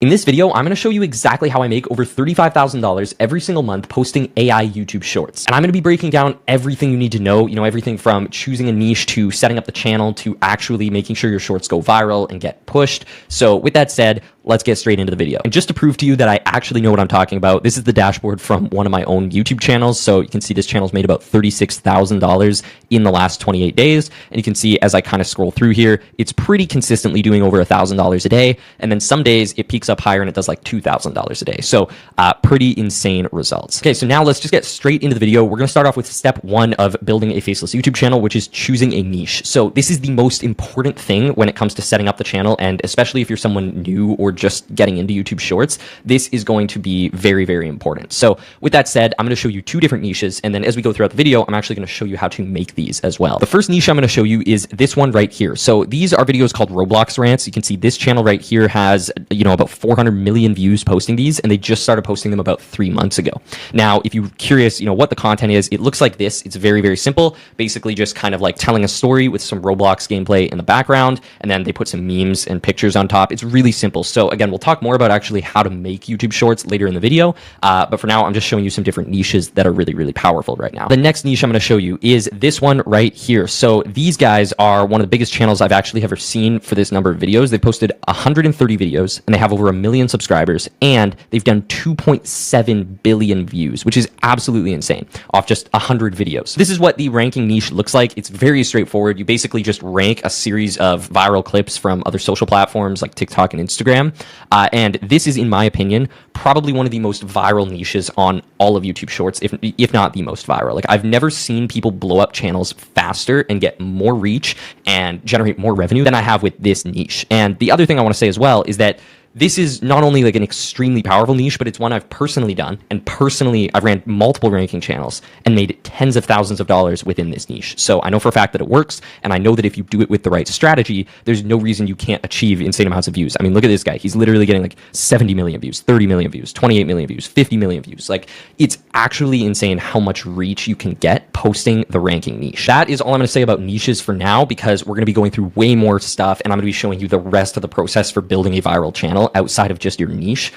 In this video, I'm going to show you exactly how I make over $35,000 every single month posting AI YouTube shorts. And I'm going to be breaking down everything you need to know, everything from choosing a niche to setting up the channel to actually making sure your shorts go viral and get pushed. So with that said, let's get straight into the video. And just to prove to you that I actually know what I'm talking about, this is the dashboard from one of my own YouTube channels. So you can see this channel's made about $36,000 in the last 28 days. And you can see as I kind of scroll through here, it's pretty consistently doing over $1,000 a day. And then some days it peaks up higher and it does like $2,000 a day. So pretty insane results. Okay, so now let's just get straight into the video. We're going to start off with step one of building a faceless YouTube channel, which is choosing a niche. So this is the most important thing when it comes to setting up the channel. And especially if you're someone new or just getting into YouTube Shorts, this is going to be very, very important. So with that said, I'm going to show you two different niches. And then as we go throughout the video, I'm actually going to show you how to make these as well. The first niche I'm going to show you is this one right here. So these are videos called Roblox rants. You can see this channel right here has, about 400 million views posting these, and they just started posting them about 3 months ago. Now, if you're curious, what the content is, it looks like this. It's very, very simple. Basically just kind of like telling a story with some Roblox gameplay in the background, and then they put some memes and pictures on top. It's really simple. So again, we'll talk more about actually how to make YouTube Shorts later in the video. But for now, I'm just showing you some different niches that are really, really powerful right now. The next niche I'm going to show you is this one right here. So these guys are one of the biggest channels I've actually ever seen for this number of videos. They posted 130 videos and they have over 1 million subscribers, and they've done 2.7 billion views, which is absolutely insane off just 100 videos. This is what the ranking niche looks like. It's very straightforward. You basically just rank a series of viral clips from other social platforms like TikTok and Instagram. And this is, in my opinion, probably one of the most viral niches on all of YouTube Shorts, if not the most viral. Like, I've never seen people blow up channels faster and get more reach and generate more revenue than I have with this niche. And the other thing I want to say as well is that this is not only like an extremely powerful niche, but it's one I've personally done. And personally, I've ran multiple ranking channels and made tens of thousands of dollars within this niche. So I know for a fact that it works. And I know that if you do it with the right strategy, there's no reason you can't achieve insane amounts of views. I mean, look at this guy. He's literally getting like 70 million views, 30 million views, 28 million views, 50 million views. Like, it's actually insane how much reach you can get posting the ranking niche. That is all I'm going to say about niches for now, because we're going to be going through way more stuff. And I'm going to be showing you the rest of the process for building a viral channel outside of just your niche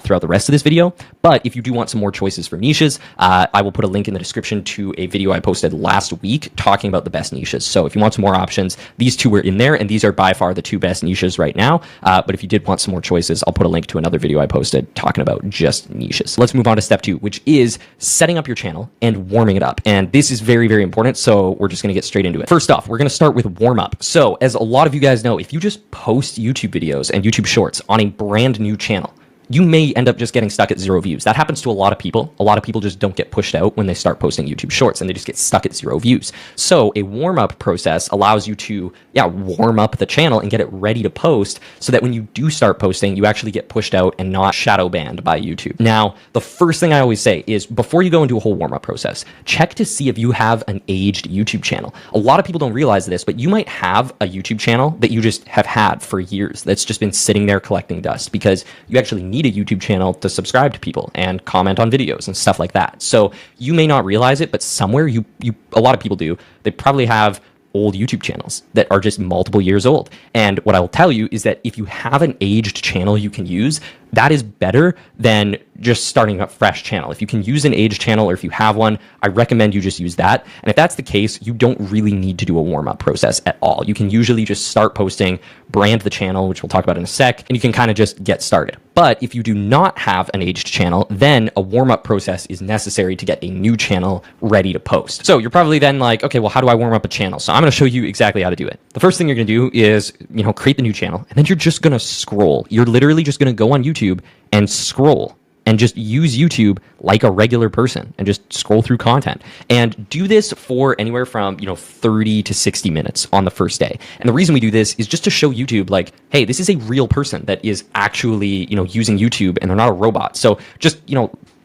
throughout the rest of this video. But if you do want some more choices for niches, I will put a link in the description to a video I posted last week talking about the best niches. So if you want some more options, these two were in there, and these are by far the two best niches right now. But if you did want some more choices, I'll put a link to another video I posted talking about just niches. Let's move on to step two, which is setting up your channel and warming it up. And this is very, very important. So we're just going to get straight into it. First off, we're going to start with warm up. So as a lot of you guys know, if you just post YouTube videos and YouTube Shorts on a brand new channel, you may end up just getting stuck at 0 views. That happens to a lot of people. A lot of people just don't get pushed out when they start posting YouTube Shorts, and they just get stuck at 0 views. So a warm-up process allows you to, warm up the channel and get it ready to post, so that when you do start posting, you actually get pushed out and not shadow banned by YouTube. Now, the first thing I always say is, before you go into a whole warm-up process, check to see if you have an aged YouTube channel. A lot of people don't realize this, but you might have a YouTube channel that you just have had for years that's just been sitting there collecting dust, because you actually need a YouTube channel to subscribe to people and comment on videos and stuff like that. So you may not realize it, but somewhere a lot of people do. They probably have old YouTube channels that are just multiple years old. And what I will tell you is that if you have an aged channel you can use, that is better than just starting a fresh channel. If you can use an aged channel, or if you have one, I recommend you just use that. And if that's the case, you don't really need to do a warm-up process at all. You can usually just start posting, brand the channel, which we'll talk about in a sec, and you can kind of just get started. But if you do not have an aged channel, then a warm-up process is necessary to get a new channel ready to post. So you're probably then like, okay, well, how do I warm up a channel? So I'm going to show you exactly how to do it. The first thing you're going to do is, create the new channel, and then you're just going to scroll. You're literally just going to go on YouTube and scroll and just use YouTube like a regular person and just scroll through content, and do this for anywhere from 30 to 60 minutes on the first day. And the reason we do this is just to show YouTube, like, hey, this is a real person that is actually using YouTube, and they're not a robot. So just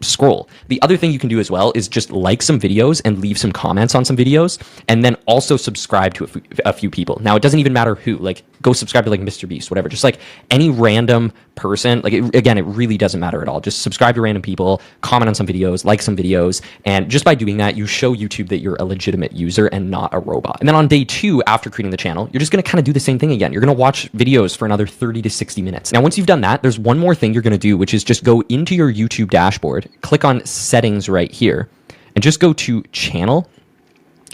scroll. The other thing you can do as well is just like some videos and leave some comments on some videos, and then also subscribe to a few people. Now, it doesn't even matter who. Like, go subscribe to like Mr. Beast, whatever. Just like any random person. Like again, it really doesn't matter at all. Just subscribe to random people, comment on some videos, like some videos, and just by doing that, you show YouTube that you're a legitimate user and not a robot. And then on day 2, after creating the channel, you're just going to kind of do the same thing again. You're going to watch videos for another 30 to 60 minutes. Now, once you've done that, there's one more thing you're going to do, which is just go into your YouTube dashboard, click on settings right here, and just go to channel,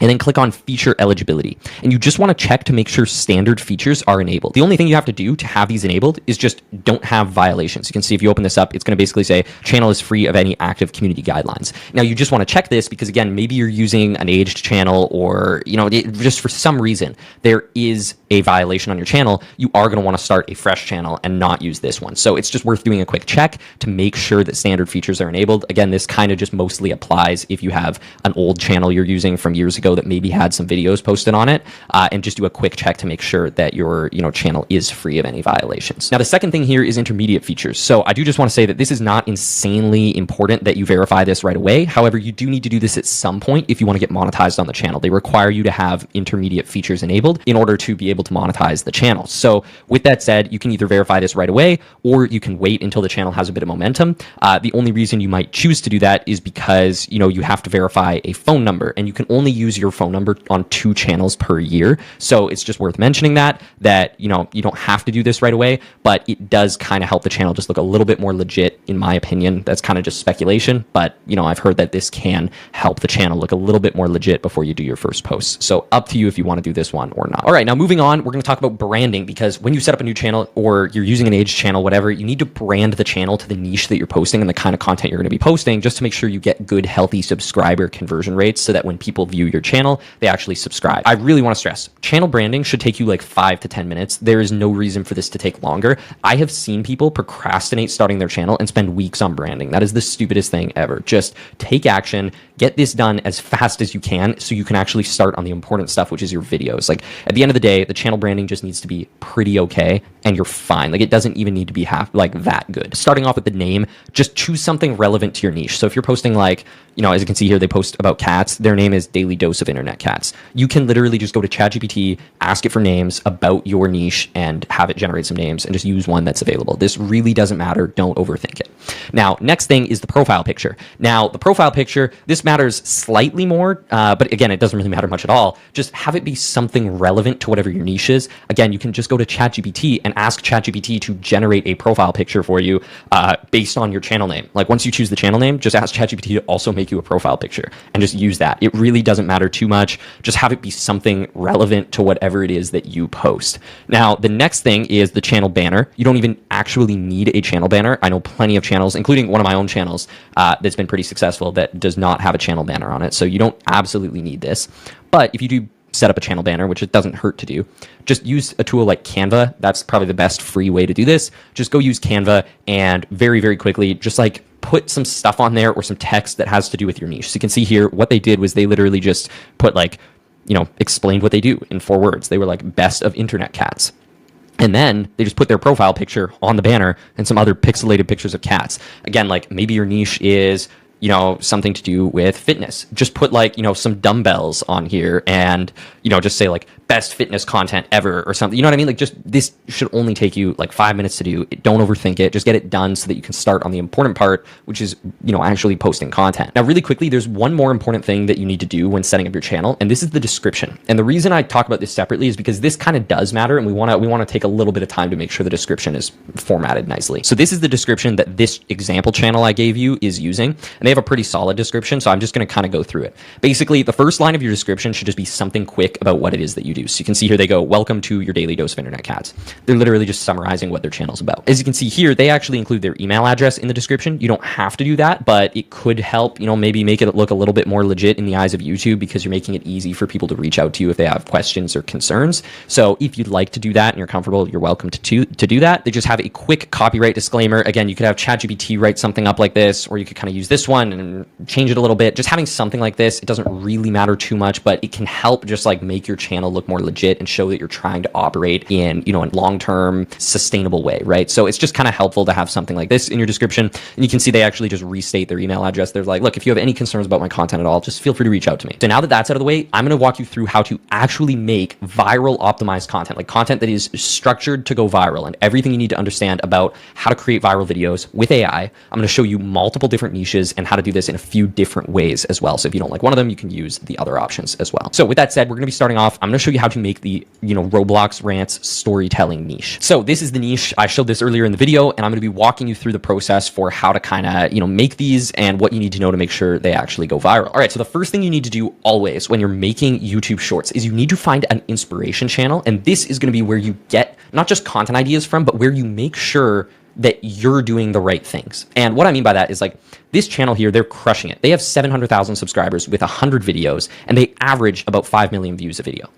and then click on feature eligibility. And you just want to check to make sure standard features are enabled. The only thing you have to do to have these enabled is just don't have violations. You can see if you open this up, it's going to basically say channel is free of any active community guidelines. Now you just want to check this because again, maybe you're using an aged channel or, just for some reason there is a violation on your channel. You are going to want to start a fresh channel and not use this one. So it's just worth doing a quick check to make sure that standard features are enabled. Again, this kind of just mostly applies if you have an old channel you're using from years ago that maybe had some videos posted on it, and just do a quick check to make sure that your channel is free of any violations. Now, the second thing here is intermediate features. So I do just want to say that this is not insanely important that you verify this right away. However, you do need to do this at some point if you want to get monetized on the channel. They require you to have intermediate features enabled in order to be able to monetize the channel. So with that said, you can either verify this right away or you can wait until the channel has a bit of momentum. The only reason you might choose to do that is because you have to verify a phone number, and you can only use your phone number on 2 channels per year. So it's just worth mentioning that you don't have to do this right away, but it does kind of help the channel just look a little bit more legit, in my opinion. That's kind of just speculation, but I've heard that this can help the channel look a little bit more legit before you do your first post. So up to you if you want to do this one or not. All right, now moving on, we're going to talk about branding, because when you set up a new channel or you're using an aged channel, whatever, you need to brand the channel to the niche that you're posting and the kind of content you're going to be posting, just to make sure you get good, healthy subscriber conversion rates so that when people view your channel, they actually subscribe. I really want to stress, channel branding should take you like 5 to 10 minutes. There is no reason for this to take longer. I have seen people procrastinate starting their channel and spend weeks on branding. That is the stupidest thing ever. Just take action, get this done as fast as you can so you can actually start on the important stuff, which is your videos. Like at the end of the day, the channel branding just needs to be pretty okay and you're fine. Like it doesn't even need to be that good. Starting off with the name, just choose something relevant to your niche. So if you're posting like, as you can see here, they post about cats. Their name is Daily Dose of Internet Cats. You can literally just go to ChatGPT, ask it for names about your niche and have it generate some names and just use one that's available. This really doesn't matter. Don't overthink it. Now, next thing is the profile picture. Now, the profile picture, this matters slightly more, but again, it doesn't really matter much at all. Just have it be something relevant to whatever your niche is. Again, you can just go to ChatGPT and ask ChatGPT to generate a profile picture for you based on your channel name. Like once you choose the channel name, just ask ChatGPT to also make you a profile picture and just use that. It really doesn't matter too much. Just have it be something relevant to whatever it is that you post. Now, the next thing is the channel banner. You don't even actually need a channel banner. I know plenty of channels, including one of my own channels that's been pretty successful, that does not have a channel banner on it. So you don't absolutely need this. But if you do set up a channel banner, which it doesn't hurt to do, just use a tool like Canva. That's probably the best free way to do this. Just go use Canva and very, very quickly, just like put some stuff on there or some text that has to do with your niche. So you can see here, what they did was they literally just put like, explained what they do in 4 words. They were like best of internet cats. And then they just put their profile picture on the banner and some other pixelated pictures of cats. Again, like maybe your niche is, something to do with fitness. Just put like, some dumbbells on here and, just say like best fitness content ever or something. You know what I mean? Like just this should only take you like 5 minutes to do. Don't overthink it. Just get it done so that you can start on the important part, which is, actually posting content. Now, really quickly, there's one more important thing that you need to do when setting up your channel, and this is the description. And the reason I talk about this separately is because this kind of does matter, and we want to take a little bit of time to make sure the description is formatted nicely. So this is the description that this example channel I gave you is using, and they have a pretty solid description, so I'm just going to kind of go through it. Basically, the first line of your description should just be something quick about what it is that you do. So you can see here they go, welcome to your daily dose of internet cats. They're literally just summarizing what their channel's about. As you can see here, they actually include their email address in the description. You don't have to do that, but it could help, maybe make it look a little bit more legit in the eyes of YouTube, because you're making it easy for people to reach out to you if they have questions or concerns. So if you'd like to do that and you're comfortable, you're welcome to do that. They just have a quick copyright disclaimer. Again, you could have ChatGPT write something up like this, or you could kind of use this one. font and change it a little bit. Just having something like this, it doesn't really matter too much, but it can help just like make your channel look more legit and show that you're trying to operate in, a long-term sustainable way, right? So it's just kind of helpful to have something like this in your description. And you can see they actually just restate their email address. They're like, look, if you have any concerns about my content at all, just feel free to reach out to me. So now that that's out of the way, I'm going to walk you through how to actually make viral optimized content, like content that is structured to go viral, and everything you need to understand about how to create viral videos with AI. I'm going to show you multiple different niches and how to do this in a few different ways as well. So if you don't like one of them, you can use the other options as well. So with that said, we're going to be starting off. I'm going to show you how to make the, Roblox rants storytelling niche. So this is the niche. I showed this earlier in the video, and I'm going to be walking you through the process for how to kind of, make these and what you need to know to make sure they actually go viral. All right. So the first thing you need to do always when you're making YouTube shorts is you need to find an inspiration channel. And this is going to be where you get not just content ideas from, but where you make sure that you're doing the right things. And what I mean by that is like this channel here, they're crushing it. They have 700,000 subscribers with 100 videos, and they average about 5 million views a video.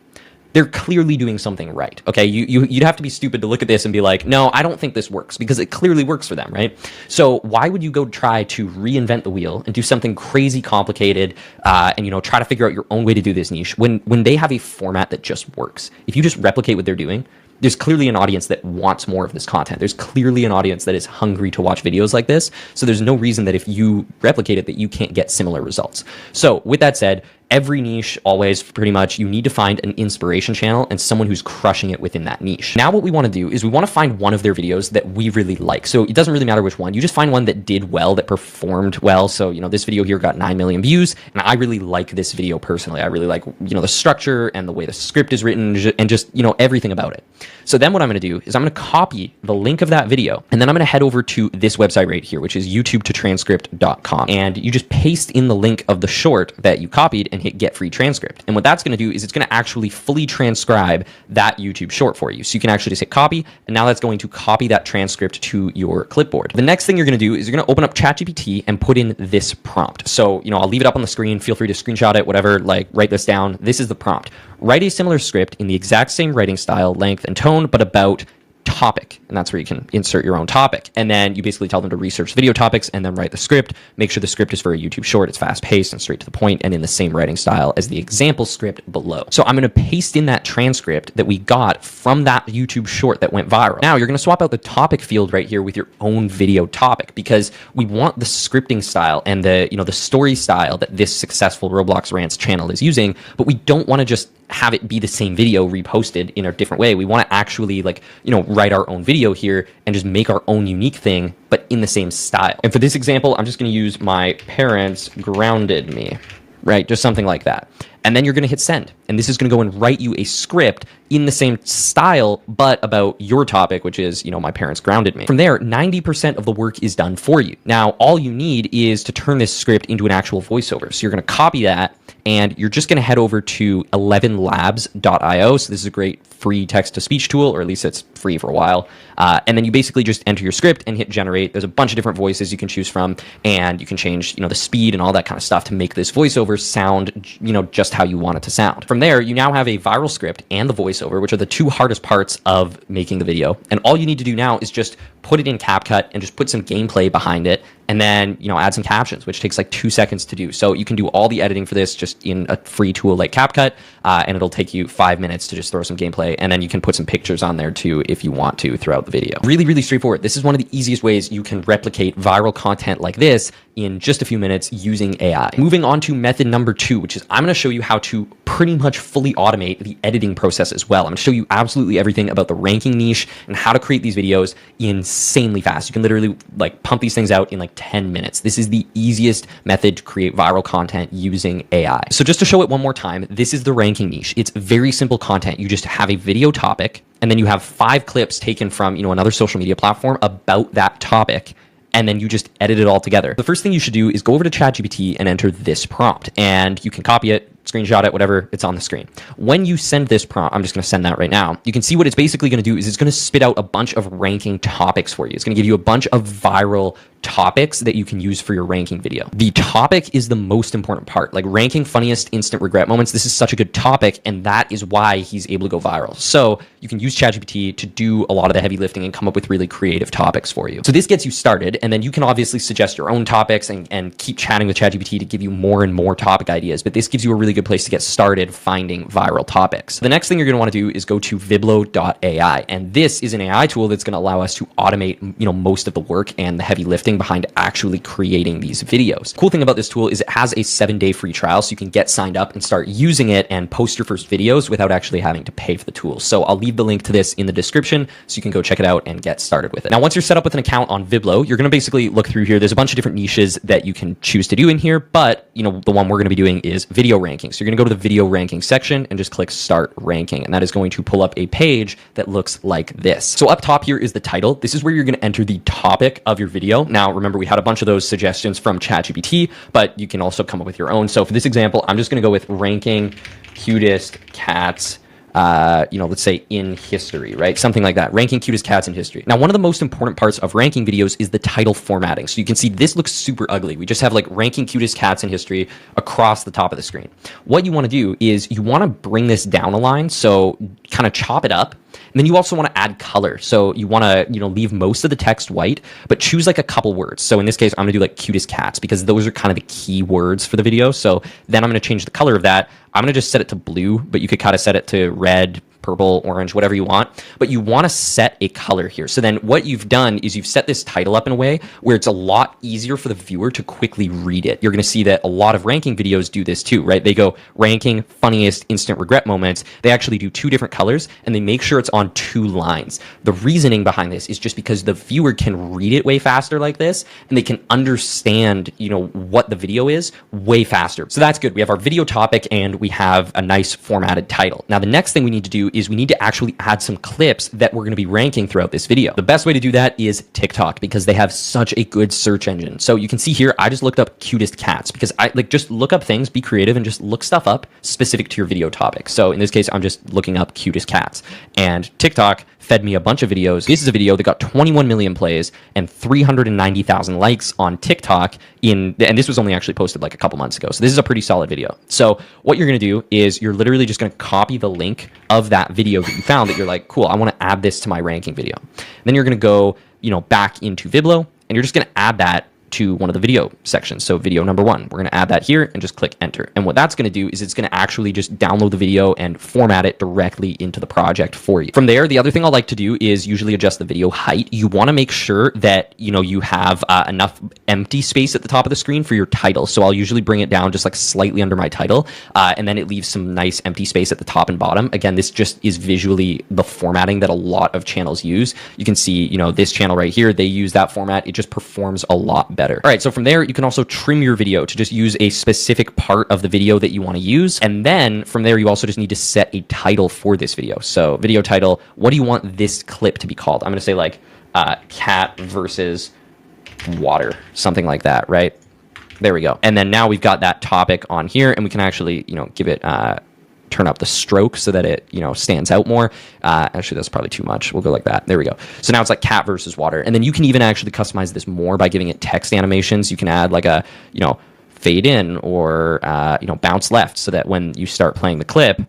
They're clearly doing something right. Okay, you'd have to be stupid to look at this and be like, no, I don't think this works, because it clearly works for them, right? So why would you go try to reinvent the wheel and do something crazy complicated and try to figure out your own way to do this niche when they have a format that just works? If you just replicate what they're doing, there's clearly an audience that wants more of this content. There's clearly an audience that is hungry to watch videos like this. So there's no reason that if you replicate it that you can't get similar results. So with that said, every niche, always pretty much, you need to find an inspiration channel and someone who's crushing it within that niche. Now what we want to do is we want to find one of their videos that we really like. So it doesn't really matter which one. You just find one that did well, that performed well. So, this video here got 9 million views, and I really like this video personally. I really like, the structure and the way the script is written and just, everything about it. So then what I'm going to do is I'm going to copy the link of that video, and then I'm going to head over to this website right here, which is youtube2transcript.com. And you just paste in the link of the short that you copied and hit get free transcript. And what that's going to do is it's going to actually fully transcribe that YouTube short for you. So you can actually just hit copy, and now that's going to copy that transcript to your clipboard. The next thing you're going to do is you're going to open up ChatGPT and put in this prompt. So, I'll leave it up on the screen. Feel free to screenshot it, whatever, like write this down. This is the prompt. Write a similar script in the exact same writing style, length, and tone, but about topic. And that's where you can insert your own topic. And then you basically tell them to research video topics and then write the script. Make sure the script is for a YouTube short. It's fast paced and straight to the point and in the same writing style as the example script below. So I'm going to paste in that transcript that we got from that YouTube short that went viral. Now you're going to swap out the topic field right here with your own video topic, because we want the scripting style and the, the story style that this successful Roblox Rants channel is using, but we don't want to just have it be the same video reposted in a different way. We want to actually write our own video here and just make our own unique thing, but in the same style. And for this example, I'm just going to use my parents grounded me, right? Just something like that. And then you're going to hit send. And this is going to go and write you a script in the same style, but about your topic, which is, my parents grounded me. From there, 90% of the work is done for you. Now, all you need is to turn this script into an actual voiceover. So you're going to copy that, and you're just going to head over to 11labs.io. So this is a great free text-to-speech tool, or at least it's free for a while. And then you basically just enter your script and hit generate. There's a bunch of different voices you can choose from, and you can change, the speed and all that kind of stuff to make this voiceover sound, just how you want it to sound. From there, you now have a viral script and the voiceover, which are the two hardest parts of making the video. And all you need to do now is just put it in CapCut and just put some gameplay behind it, and then, add some captions, which takes like 2 seconds to do. So you can do all the editing for this just in a free tool like CapCut, and it'll take you 5 minutes to just throw some gameplay, and then you can put some pictures on there too if you want to throughout the video. Really, really straightforward. This is one of the easiest ways you can replicate viral content like this in just a few minutes using AI. Moving on to method number 2, which is I'm going to show you how to pretty much fully automate the editing process as well. I'm going to show you absolutely everything about the ranking niche and how to create these videos insanely fast. You can literally pump these things out in 10 minutes. This is the easiest method to create viral content using AI. So just to show it one more time, this is the ranking niche. It's very simple content. You just have a video topic, and then you have 5 clips taken from, another social media platform about that topic, and then you just edit it all together. The first thing you should do is go over to ChatGPT and enter this prompt, and you can copy it, screenshot it, whatever, it's on the screen. When you send this prompt, I'm just going to send that right now. You can see what it's basically going to do is it's going to spit out a bunch of ranking topics for you. It's going to give you a bunch of viral topics that you can use for your ranking video. The topic is the most important part. Like ranking funniest instant regret moments, this is such a good topic, and that is why he's able to go viral. So you can use ChatGPT to do a lot of the heavy lifting and come up with really creative topics for you. So this gets you started, and then you can obviously suggest your own topics and keep chatting with ChatGPT to give you more and more topic ideas, but this gives you a really good place to get started finding viral topics. The next thing you're going to want to do is go to Viblo.ai, and this is an AI tool that's going to allow us to automate, most of the work and the heavy lifting behind actually creating these videos. Cool thing about this tool is it has a 7-day free trial, so you can get signed up and start using it and post your first videos without actually having to pay for the tool. So I'll leave the link to this in the description so you can go check it out and get started with it. Now, once you're set up with an account on Viblo, you're going to basically look through here. There's a bunch of different niches that you can choose to do in here, but the one we're going to be doing is video ranking. So you're going to go to the video ranking section and just click start ranking, and that is going to pull up a page that looks like this. So up top here is the title. This is where you're going to enter the topic of your video. Now, remember, we had a bunch of those suggestions from ChatGPT, but you can also come up with your own. So for this example, I'm just going to go with ranking cutest cats, let's say in history, right? Something like that. Ranking cutest cats in history. Now, one of the most important parts of ranking videos is the title formatting. So you can see this looks super ugly. We just have like ranking cutest cats in history across the top of the screen. What you want to do is you want to bring this down a line. So kind of chop it up. And then you also want to add color. So you want to, leave most of the text white, but choose like a couple words. So in this case, I'm going to do like cutest cats because those are kind of the key words for the video. So then I'm going to change the color of that. I'm going to just set it to blue, but you could kind of set it to red, purple, orange, whatever you want, but you want to set a color here. So then what you've done is you've set this title up in a way where it's a lot easier for the viewer to quickly read it. You're going to see that a lot of ranking videos do this too, right? They go ranking funniest instant regret moments. They actually do 2 different colors and they make sure it's on 2 lines. The reasoning behind this is just because the viewer can read it way faster like this, and they can understand, what the video is way faster. So that's good. We have our video topic and we have a nice formatted title. Now, the next thing we need to do is we need to actually add some clips that we're going to be ranking throughout this video. The best way to do that is TikTok because they have such a good search engine. So you can see here, I just looked up cutest cats because I just look up things, be creative, and just look stuff up specific to your video topic. So in this case, I'm just looking up cutest cats, and TikTok fed me a bunch of videos. This is a video that got 21 million plays and 390,000 likes on TikTok and this was only actually posted like a couple months ago. So this is a pretty solid video. So what you're going to do is you're literally just going to copy the link of that video that you found that you're like, cool, I want to add this to my ranking video. And then you're going to go, back into Viblo, and you're just going to add that to one of the video sections. So video number 1, we're going to add that here and just click enter. And what that's going to do is it's going to actually just download the video and format it directly into the project for you. From there, the other thing I like to do is usually adjust the video height. You want to make sure that, you have enough empty space at the top of the screen for your title. So I'll usually bring it down just like slightly under my title. And then it leaves some nice empty space at the top and bottom. Again, this just is visually the formatting that a lot of channels use. You can see, this channel right here, they use that format. It just performs a lot better. All right, so from there, you can also trim your video to just use a specific part of the video that you want to use. And then from there, you also just need to set a title for this video. So video title, what do you want this clip to be called? I'm going to say like cat versus water, something like that, right? There we go. And then now we've got that topic on here, and we can actually, give it turn up the stroke so that it, stands out more. Actually, that's probably too much. We'll go like that. There we go. So now it's like cat versus water. And then you can even actually customize this more by giving it text animations. You can add like a, fade in or, bounce left so that when you start playing the clip,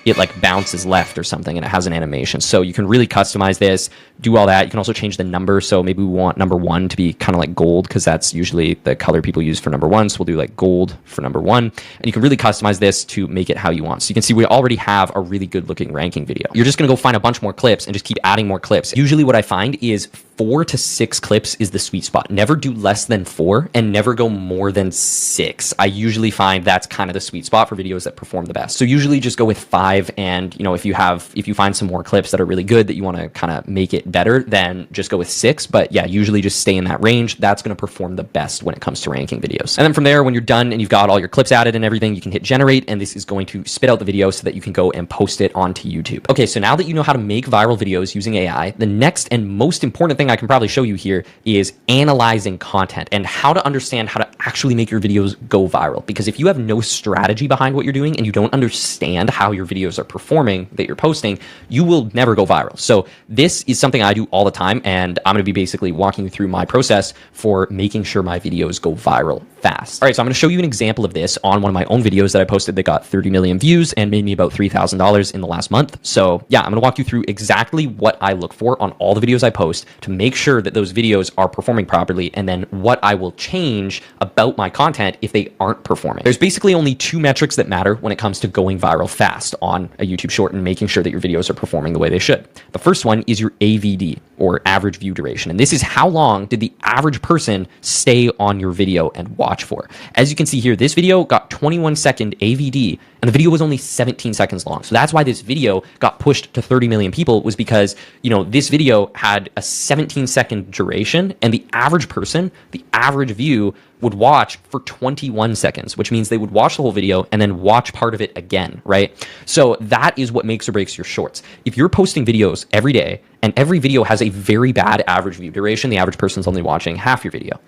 it like bounces left or something and it has an animation. So you can really customize this, do all that. You can also change the number. So maybe we want number 1 to be kind of like gold because that's usually the color people use for number 1. So we'll do like gold for number 1. And you can really customize this to make it how you want. So you can see we already have a really good looking ranking video. You're just going to go find a bunch more clips and just keep adding more clips. Usually what I find is 4 to 6 clips is the sweet spot. Never do less than 4 and never go more than 6. I usually find that's kind of the sweet spot for videos that perform the best. So usually just go with 5. And if you find some more clips that are really good that you want to kind of make it better, then just go with 6. But yeah, usually just stay in that range. That's going to perform the best when it comes to ranking videos. And then from there, when you're done and you've got all your clips added and everything, you can hit generate, and this is going to spit out the video so that you can go and post it onto YouTube. Okay, so now that you know how to make viral videos using AI, the next and most important thing I can probably show you here is analyzing content and how to understand how to actually make your videos go viral. Because if you have no strategy behind what you're doing and you don't understand how your videos are performing that you're posting, you will never go viral. So this is something I do all the time, and I'm going to be basically walking you through my process for making sure my videos go viral fast. All right, so I'm going to show you an example of this on one of my own videos that I posted that got 30 million views and made me about $3,000 in the last month. So yeah, I'm going to walk you through exactly what I look for on all the videos I post to make sure that those videos are performing properly, and then what I will change about my content if they aren't performing. There's basically only two metrics that matter when it comes to going viral fast on a YouTube short and making sure that your videos are performing the way they should. The first one is your AVD, or average view duration. And this is how long did the average person stay on your video and watch for. As you can see here, this video got 21-second AVD, and the video was only 17 seconds long. So that's why this video got pushed to 30 million people, was because, you know, this video had a 17-second duration, and the average person, the average view, would watch for 21 seconds, which means they would watch the whole video and then watch part of it again, right? So that is what makes or breaks your shorts. If you're posting videos every day and every video has a very bad average view duration, the average person's only watching half your video,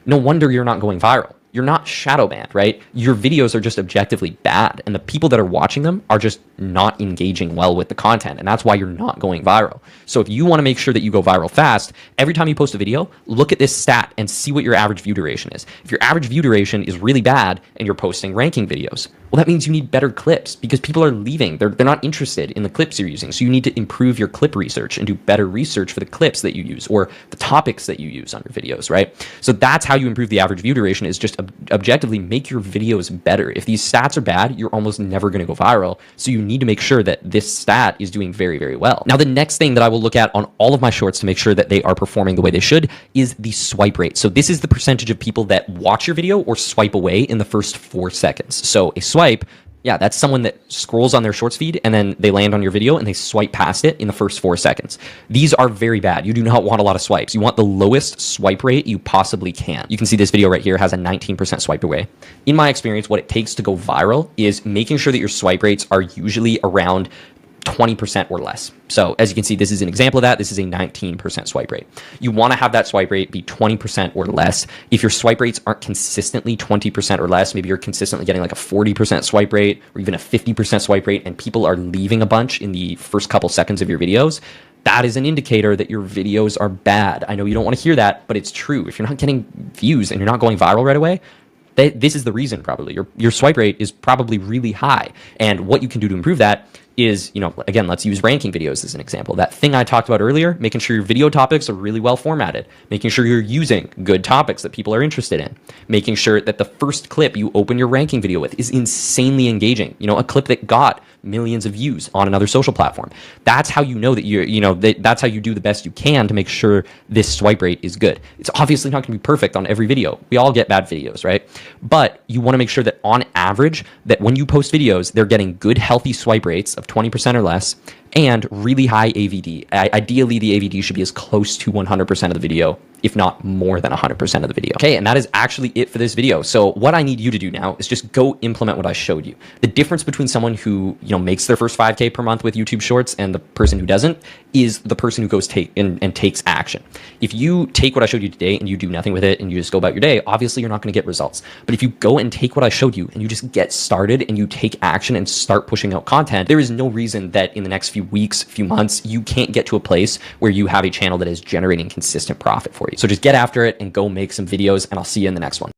no wonder you're not going viral. You're not shadow banned, right? Your videos are just objectively bad, and the people that are watching them are just not engaging well with the content, and that's why you're not going viral. So if you want to make sure that you go viral fast, every time you post a video, look at this stat and see what your average view duration is. If your average view duration is really bad and you're posting ranking videos, well, that means you need better clips, because people are leaving. They're not interested in the clips you're using. So you need to improve your clip research and do better research for the clips that you use or the topics that you use on your videos, right? So that's how you improve the average view duration, is just objectively make your videos better. If these stats are bad, you're almost never going to go viral. So you need to make sure that this stat is doing very, very well. Now, the next thing that I will look at on all of my shorts to make sure that they are performing the way they should is the swipe rate. So this is the percentage of people that watch your video or swipe away in the first 4 seconds. So a swipe, yeah, that's someone that scrolls on their shorts feed and then they land on your video and they swipe past it in the first 4 seconds. These are very bad. You do not want a lot of swipes. You want the lowest swipe rate you possibly can. You can see this video right here has a 19% swipe away. In my experience, what it takes to go viral is making sure that your swipe rates are usually around 20% or less. So as you can see, this is an example of that. This is a 19% swipe rate. You want to have that swipe rate be 20% or less. If your swipe rates aren't consistently 20% or less, maybe you're consistently getting like a 40% swipe rate or even a 50% swipe rate, and people are leaving a bunch in the first couple seconds of your videos, that is an indicator that your videos are bad. I know you don't want to hear that, but it's true. If you're not getting views and you're not going viral right away, this is the reason. Probably your swipe rate is probably really high. And what you can do to improve that is, you know, again, let's use ranking videos as an example. That thing I talked about earlier, making sure your video topics are really well formatted, making sure you're using good topics that people are interested in, making sure that the first clip you open your ranking video with is insanely engaging. You know, a clip that got millions of views on another social platform. That's how you know that that's how you do the best you can to make sure this swipe rate is good. It's obviously not going to be perfect on every video. We all get bad videos, right? But you want to make sure that on average, that when you post videos, they're getting good, healthy swipe rates of 20% or less, and really high AVD. Ideally, the AVD should be as close to 100% of the video, if not more than 100% of the video. Okay, and that is actually it for this video. So what I need you to do now is just go implement what I showed you. The difference between someone who, you know, makes their first 5K per month with YouTube Shorts and the person who doesn't is the person who goes and takes action. If you take what I showed you today and you do nothing with it and you just go about your day, obviously you're not going to get results. But if you go and take what I showed you and you just get started and you take action and start pushing out content, there is no reason that in the next few weeks, few months, you can't get to a place where you have a channel that is generating consistent profit for you. So just get after it and go make some videos, and I'll see you in the next one.